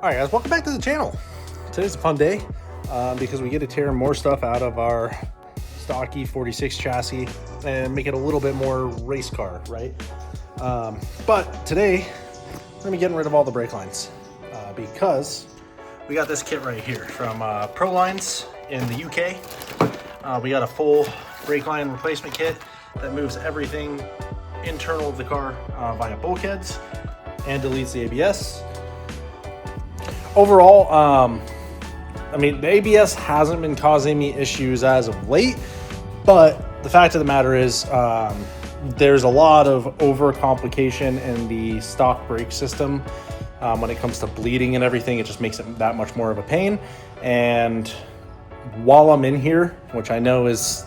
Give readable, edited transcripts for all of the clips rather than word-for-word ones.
All right, guys, welcome back to the channel. Today's a fun day because we get to tear more stuff out of our stock E46 chassis and make it a little bit more race car, right? But today, we're gonna be getting rid of all the brake lines because we got this kit right here from Pro Lines in the UK. We got a full brake line replacement kit that moves everything internal of the car via bulkheads and deletes the ABS. Overall, I mean, the ABS hasn't been causing me issues as of late, but the fact of the matter is there's a lot of overcomplication in the stock brake system when it comes to bleeding and everything. It just makes it that much more of a pain. And while I'm in here, which I know is,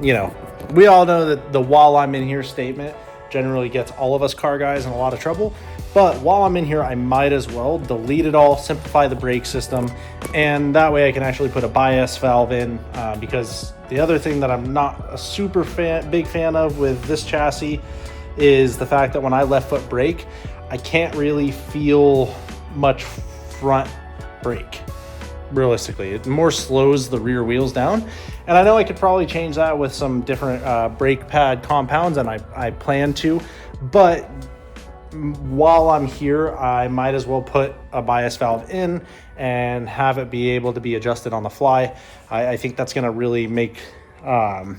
you know, we all know that the "while I'm in here" statement generally gets all of us car guys in a lot of trouble. But while I'm in here, I might as well delete it all, simplify the brake system, and that way I can actually put a bias valve in because the other thing that I'm not a big fan of with this chassis is the fact that when I left foot brake, I can't really feel much front brake. Realistically, it more slows the rear wheels down, and I know I could probably change that with some different brake pad compounds, and I plan to, but while I'm here, I might as well put a bias valve in and have it be able to be adjusted on the fly. I think that's going to really make my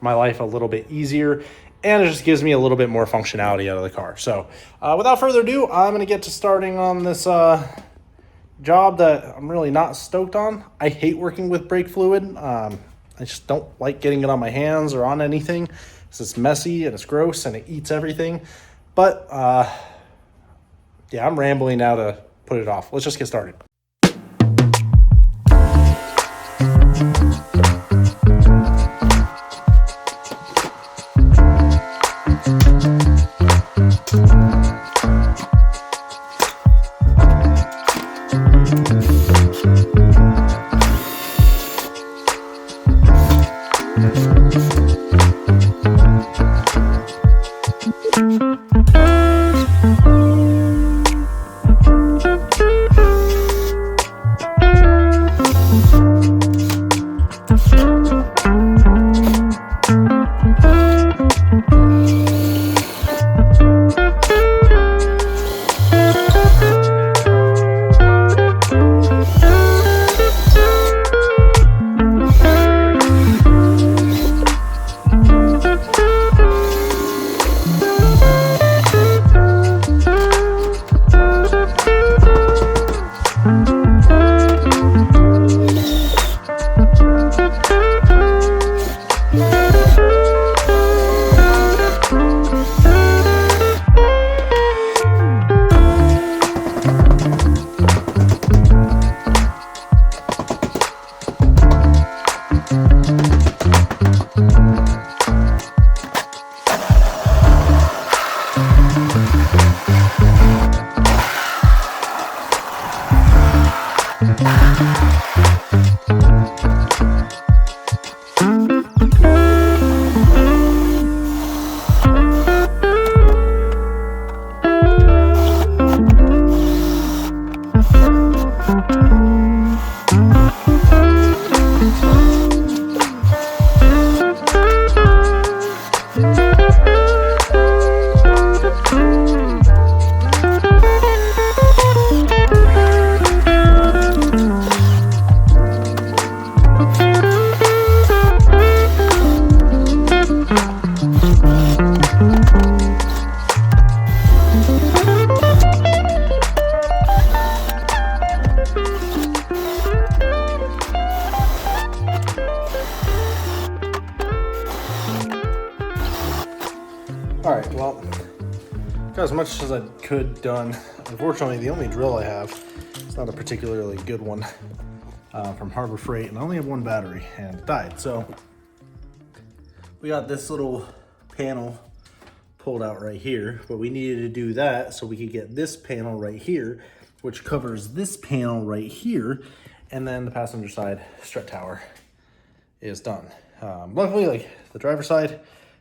life a little bit easier, and it just gives me a little bit more functionality out of the car. So without further ado, I'm going to get to starting on this job that I'm really not stoked on. I hate working with brake fluid. I just don't like getting it on my hands or on anything. It's messy and it's gross and it eats everything. But yeah, I'm rambling now to put it off. Let's just get started. All right, well, got as much as I could done. Unfortunately, the only drill I have is not a particularly good one from Harbor Freight, and I only have one battery, and it died. So we got this little panel pulled out right here, but we needed to do that so we could get this panel right here, which covers this panel right here, and then the passenger side strut tower is done. Luckily, like, the driver's side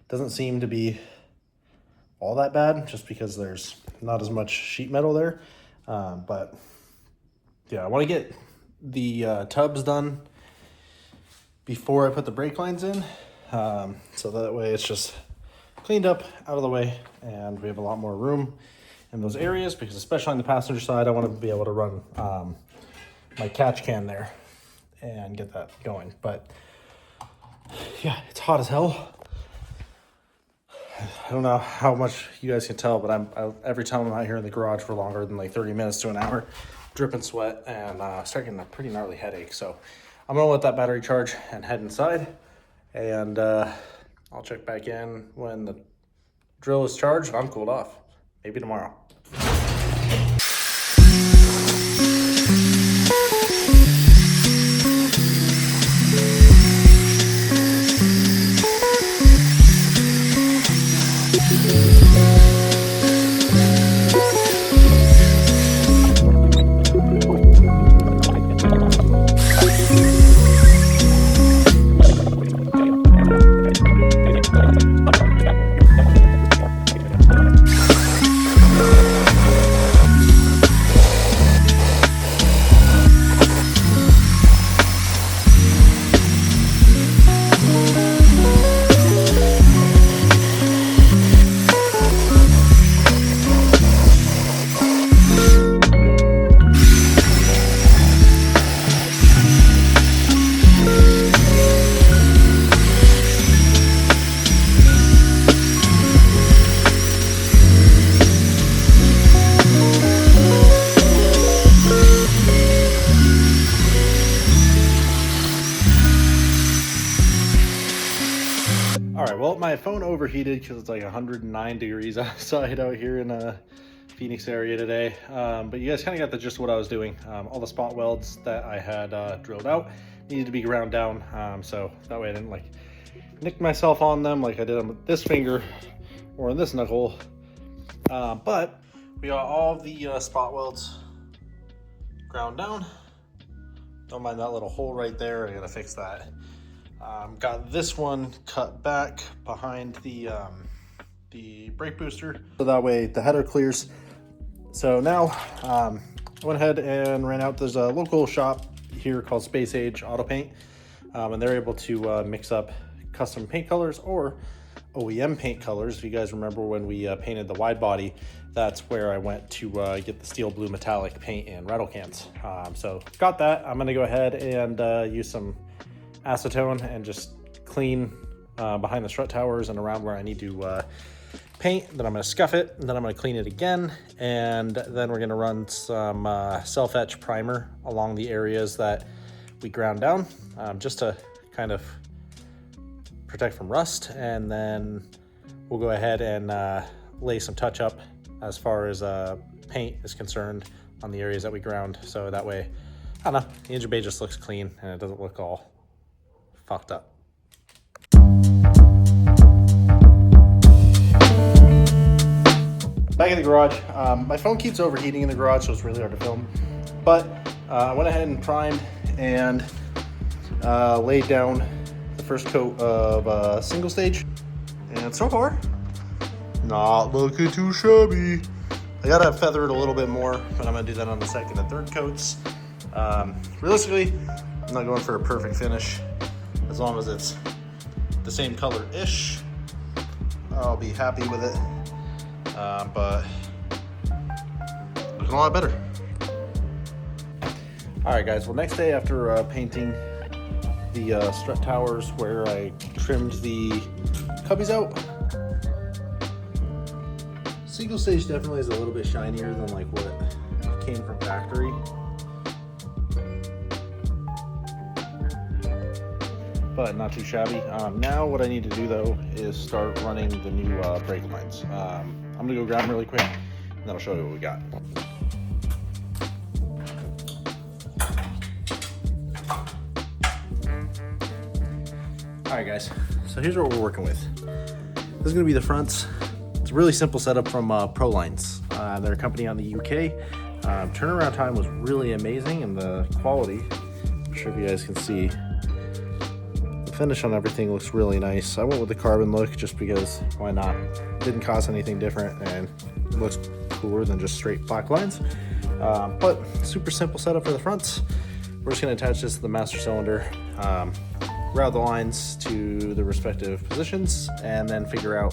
doesn't seem to be all that bad, just because there's not as much sheet metal there. But yeah, I want to get the tubs done before I put the brake lines in, so that way it's just cleaned up, out of the way, and we have a lot more room in those areas, because especially on the passenger side, I want to be able to run my catch can there and get that going. But yeah, it's hot as hell. I don't know how much you guys can tell, but every time I'm out here in the garage for longer than like 30 minutes to an hour, dripping sweat, and start getting a pretty gnarly headache. So I'm gonna let that battery charge and head inside, and I'll check back in when the drill is charged and I'm cooled off. Maybe tomorrow. All right, well, my phone overheated because it's like 109 degrees outside out here in Phoenix area today. But you guys kind of got the gist of what I was doing. All the spot welds that I had drilled out needed to be ground down, so that way I didn't like nick myself on them like I did on this finger or on this knuckle. But we got all the spot welds ground down. Don't mind that little hole right there. I gotta fix that. Got this one cut back behind the brake booster, so that way the header clears. So now I went ahead and ran out. There's a local shop here called Space Age Auto Paint, and they're able to mix up custom paint colors or OEM paint colors. If you guys remember when we painted the wide body, that's where I went to get the steel blue metallic paint in rattle cans. So got that. I'm gonna go ahead and use some acetone and just clean behind the strut towers and around where I need to paint. Then I'm going to scuff it, and then I'm going to clean it again, and then we're going to run some self-etch primer along the areas that we ground down, just to kind of protect from rust. And then we'll go ahead and lay some touch up as far as paint is concerned on the areas that we ground, so that way, I don't know, the engine bay just looks clean and it doesn't look all fucked up. Back in the garage, my phone keeps overheating in the garage, so it's really hard to film. But I went ahead and primed and laid down the first coat of single stage, and so far, not looking too shabby. I gotta feather it a little bit more, but I'm gonna do that on the second and third coats. Realistically, I'm not going for a perfect finish. As long as it's the same color-ish, I'll be happy with it. But looking a lot better. All right, guys. Well, next day after painting the strut towers where I trimmed the cubbies out, single stage definitely is a little bit shinier than like what came from factory. But not too shabby. Now what I need to do though is start running the new brake lines. I'm gonna go grab them really quick, and then I'll show you what we got. All right, guys. So here's what we're working with. This is gonna be the fronts. It's a really simple setup from ProLines. They're a company on the UK. Turnaround time was really amazing, and the quality, I'm sure if you guys can see, finish on everything looks really nice. I went with the carbon look just because why not? Didn't cost anything different and looks cooler than just straight black lines. But super simple setup for the fronts. We're just going to attach this to the master cylinder, route the lines to the respective positions, and then figure out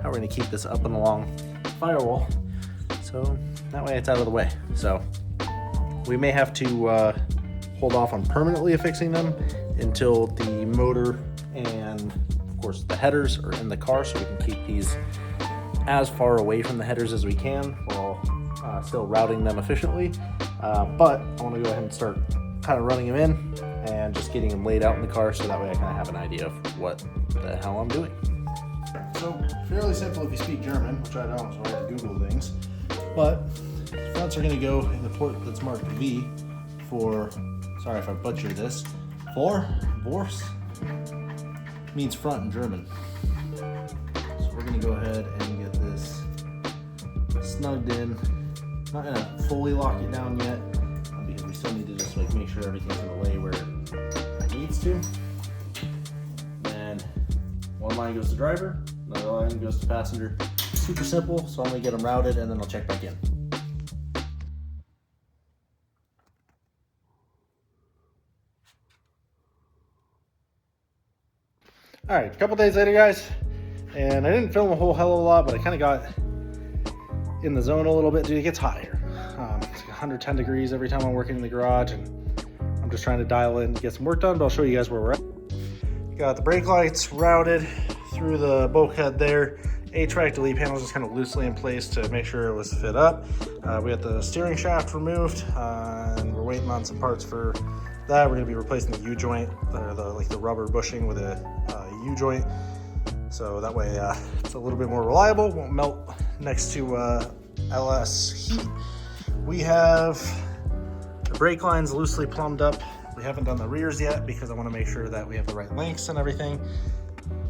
how we're going to keep this up and along the firewall, so that way it's out of the way. So we may have to hold off on permanently affixing them until the motor and of course the headers are in the car, so we can keep these as far away from the headers as we can while still routing them efficiently. But I want to go ahead and start kind of running them in and just getting them laid out in the car, so that way I kind of have an idea of what the hell I'm doing. So fairly simple if you speak German, which I don't, so I have to Google things. But fronts are going to go in the port that's marked V for, sorry if I butchered this, Vorse means front in German. So we're going to go ahead and get this snugged in. I'm not going to fully lock it down yet, because we still need to just like make sure everything's going to lay where it needs to. And one line goes to driver, another line goes to passenger. Super simple, so I'm going to get them routed and then I'll check back in. All right, a couple days later, guys, and I didn't film a whole hell of a lot, but I kind of got in the zone a little bit. Dude, it gets hot here. It's like 110 degrees every time I'm working in the garage, and I'm just trying to dial in to get some work done, but I'll show you guys where we're at. Got the brake lights routed through the bulkhead there. HVAC delete panel just kind of loosely in place to make sure it was fit up. We got the steering shaft removed, and we're waiting on some parts for that. We're going to be replacing the U-joint, or the rubber bushing with a U-joint, so that way it's a little bit more reliable, won't melt next to LS heat. We have the brake lines loosely plumbed up. We haven't done the rears yet because I want to make sure that we have the right lengths and everything.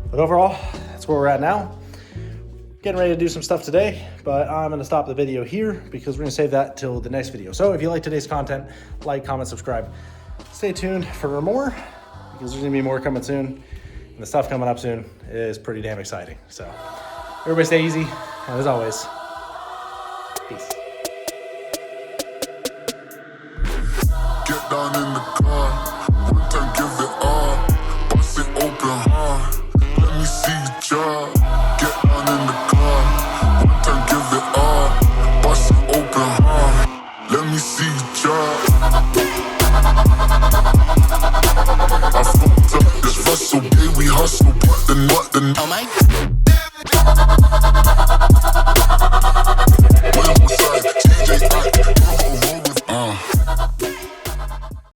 But overall, that's where we're at now. Getting ready to do some stuff today, but I'm going to stop the video here because we're going to save that till the next video. So if you like today's content, like, comment, subscribe. Stay tuned for more, because there's going to be more coming soon. And the stuff coming up soon is pretty damn exciting. So everybody stay easy, and as always, peace. Get down in the car, one time give it all, bust it open hard, let me see you job. Get down in the car, one time give it all, bust it open hard, let me see you job. I fucked up this Russell, yeah, we hustle, but the